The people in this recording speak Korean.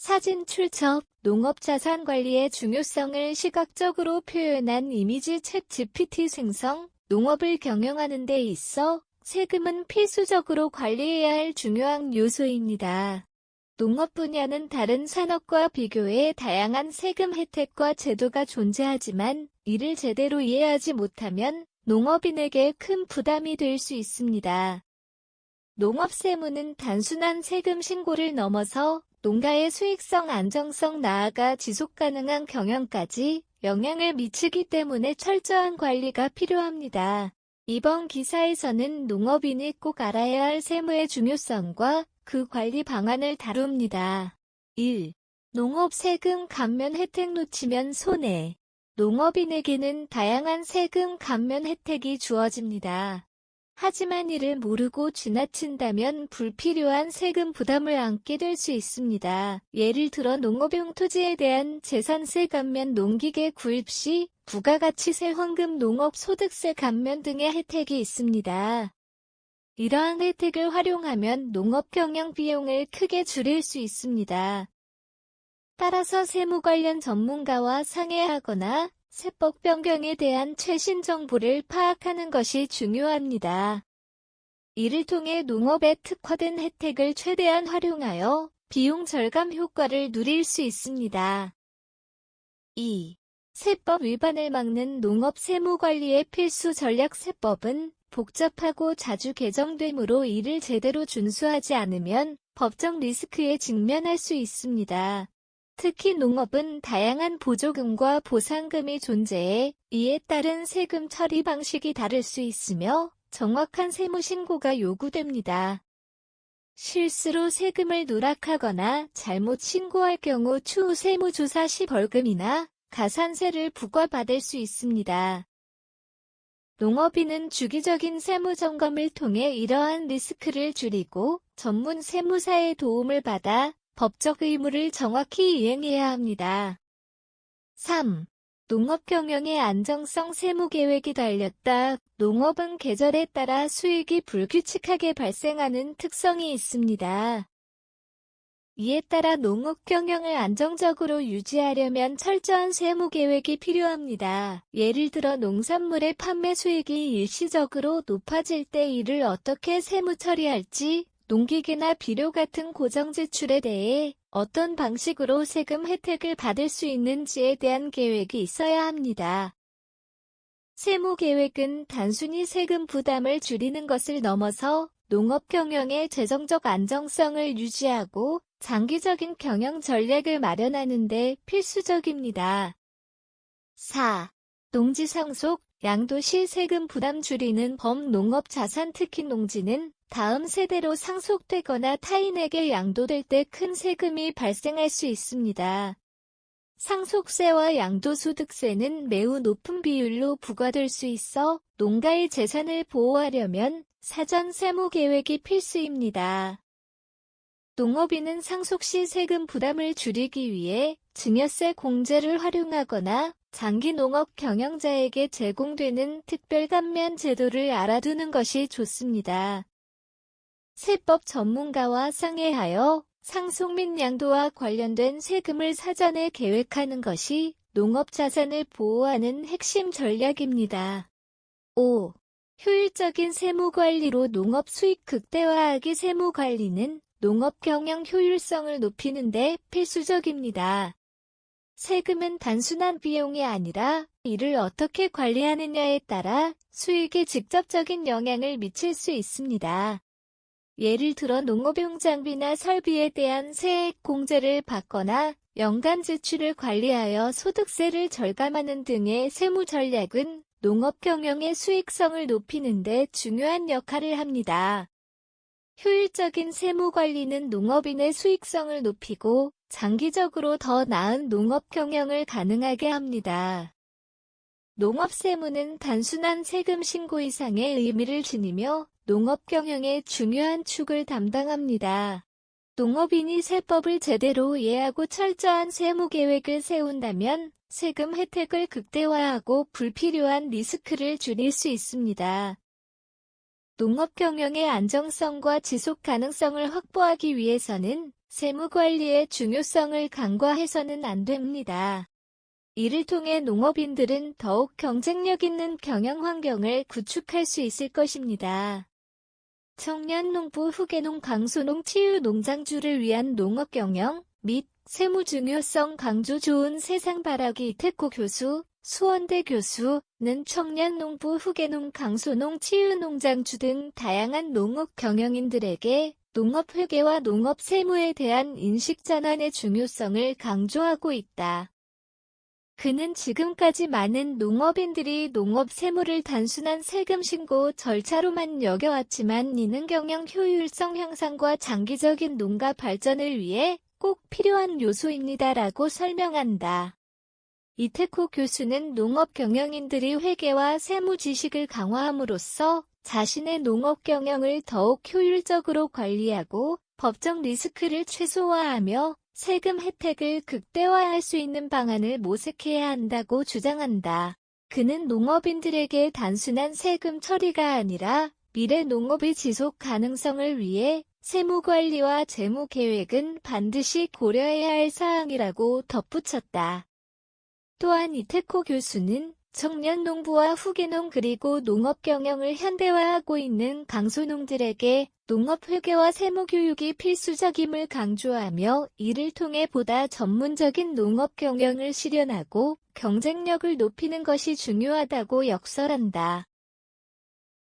사진 출처, 농업자산 관리의 중요성을 시각적으로 표현한 이미지 챗 GPT 생성, 농업을 경영하는 데 있어 세금은 필수적으로 관리해야 할 중요한 요소입니다. 농업 분야는 다른 산업과 비교해 다양한 세금 혜택과 제도가 존재하지만 이를 제대로 이해하지 못하면 농업인에게 큰 부담이 될 수 있습니다. 농업세무는 단순한 세금 신고를 넘어서 농가의 수익성 안정성 나아가 지속가능한 경영까지 영향을 미치기 때문에 철저한 관리가 필요합니다. 이번 기사에서는 농업인이 꼭 알아야 할 세무의 중요성과 그 관리 방안을 다룹니다. 1. 농업 세금 감면 혜택 놓치면 손해. 농업인에게는 다양한 세금 감면 혜택이 주어집니다. 하지만 이를 모르고 지나친다면 불필요한 세금 부담을 안게 될 수 있습니다. 예를 들어 농업용 토지에 대한 재산세 감면, 농기계 구입 시 부가가치세 환급, 농업소득세 감면 등의 혜택이 있습니다. 이러한 혜택을 활용하면 농업 경영 비용을 크게 줄일 수 있습니다. 따라서 세무 관련 전문가와 상의하거나 세법 변경에 대한 최신 정보를 파악하는 것이 중요합니다. 이를 통해 농업에 특화된 혜택을 최대한 활용하여 비용 절감 효과를 누릴 수 있습니다. 2. 세법 위반을 막는 농업 세무 관리의 필수 전략. 세법은 복잡하고 자주 개정되므로 이를 제대로 준수하지 않으면 법적 리스크에 직면할 수 있습니다. 특히 농업은 다양한 보조금과 보상금이 존재해 이에 따른 세금 처리 방식이 다를 수 있으며 정확한 세무 신고가 요구됩니다. 실수로 세금을 누락하거나 잘못 신고할 경우 추후 세무조사 시 벌금이나 가산세를 부과받을 수 있습니다. 농업인은 주기적인 세무점검을 통해 이러한 리스크를 줄이고 전문 세무사의 도움을 받아 법적 의무를 정확히 이행해야 합니다. 3. 농업 경영의 안정성. 세무 계획이 달렸다. 농업은 계절에 따라 수익이 불규칙하게 발생하는 특성이 있습니다. 이에 따라 농업 경영을 안정적으로 유지하려면 철저한 세무 계획이 필요합니다. 예를 들어 농산물의 판매 수익이 일시적으로 높아질 때 이를 어떻게 세무 처리할지, 농기계나 비료 같은 고정 지출에 대해 어떤 방식으로 세금 혜택을 받을 수 있는지에 대한 계획이 있어야 합니다. 세무 계획은 단순히 세금 부담을 줄이는 것을 넘어서 농업 경영의 재정적 안정성을 유지하고 장기적인 경영 전략을 마련하는 데 필수적입니다. 4. 농지 상속, 양도 시 세금 부담 줄이는 법. 농업 자산, 특히 농지는 다음 세대로 상속되거나 타인에게 양도될 때 큰 세금이 발생할 수 있습니다. 상속세와 양도소득세는 매우 높은 비율로 부과될 수 있어 농가의 재산을 보호하려면 사전 세무 계획이 필수입니다. 농업인은 상속 시 세금 부담을 줄이기 위해 증여세 공제를 활용하거나 장기 농업 경영자에게 제공되는 특별 감면 제도를 알아두는 것이 좋습니다. 세법 전문가와 상의하여 상속 및 양도와 관련된 세금을 사전에 계획하는 것이 농업 자산을 보호하는 핵심 전략입니다. 5. 효율적인 세무 관리로 농업 수익 극대화하기. 세무 관리는 농업 경영 효율성을 높이는 데 필수적입니다. 세금은 단순한 비용이 아니라 이를 어떻게 관리하느냐에 따라 수익에 직접적인 영향을 미칠 수 있습니다. 예를 들어 농업용 장비나 설비에 대한 세액 공제를 받거나 연간 지출을 관리하여 소득세를 절감하는 등의 세무 전략은 농업 경영의 수익성을 높이는 데 중요한 역할을 합니다. 효율적인 세무 관리는 농업인의 수익성을 높이고 장기적으로 더 나은 농업 경영을 가능하게 합니다. 농업 세무는 단순한 세금 신고 이상의 의미를 지니며 농업 경영의 중요한 축을 담당합니다. 농업인이 세법을 제대로 이해하고 철저한 세무 계획을 세운다면 세금 혜택을 극대화하고 불필요한 리스크를 줄일 수 있습니다. 농업 경영의 안정성과 지속 가능성을 확보하기 위해서는 세무 관리의 중요성을 간과해서는 안 됩니다. 이를 통해 농업인들은 더욱 경쟁력 있는 경영 환경을 구축할 수 있을 것입니다. 청년농부 후계농 강소농 치유 농장주를 위한 농업 경영 및 세무 중요성 강조 좋은 세상 바라기 이태코 교수, 수원대 교수는 청년농부 후계농 강소농 치유 농장주 등 다양한 농업 경영인들에게 농업 회계와 농업 세무에 대한 인식 전환의 중요성을 강조하고 있다. 그는 지금까지 많은 농업인들이 농업 세무를 단순한 세금 신고 절차로만 여겨왔지만 이는 경영 효율성 향상과 장기적인 농가 발전을 위해 꼭 필요한 요소입니다라고 설명한다. 이태코 교수는 농업 경영인들이 회계와 세무 지식을 강화함으로써 자신의 농업 경영을 더욱 효율적으로 관리하고 법적 리스크를 최소화하며 세금 혜택을 극대화할 수 있는 방안을 모색해야 한다고 주장한다. 그는 농업인들에게 단순한 세금 처리가 아니라 미래 농업의 지속 가능성을 위해 세무 관리와 재무 계획은 반드시 고려해야 할 사항이라고 덧붙였다. 또한 이태코 교수는 청년 농부와 후계농 그리고 농업 경영을 현대화하고 있는 강소농들에게 농업 회계와 세무 교육이 필수적임을 강조하며 이를 통해 보다 전문적인 농업 경영을 실현하고 경쟁력을 높이는 것이 중요하다고 역설한다.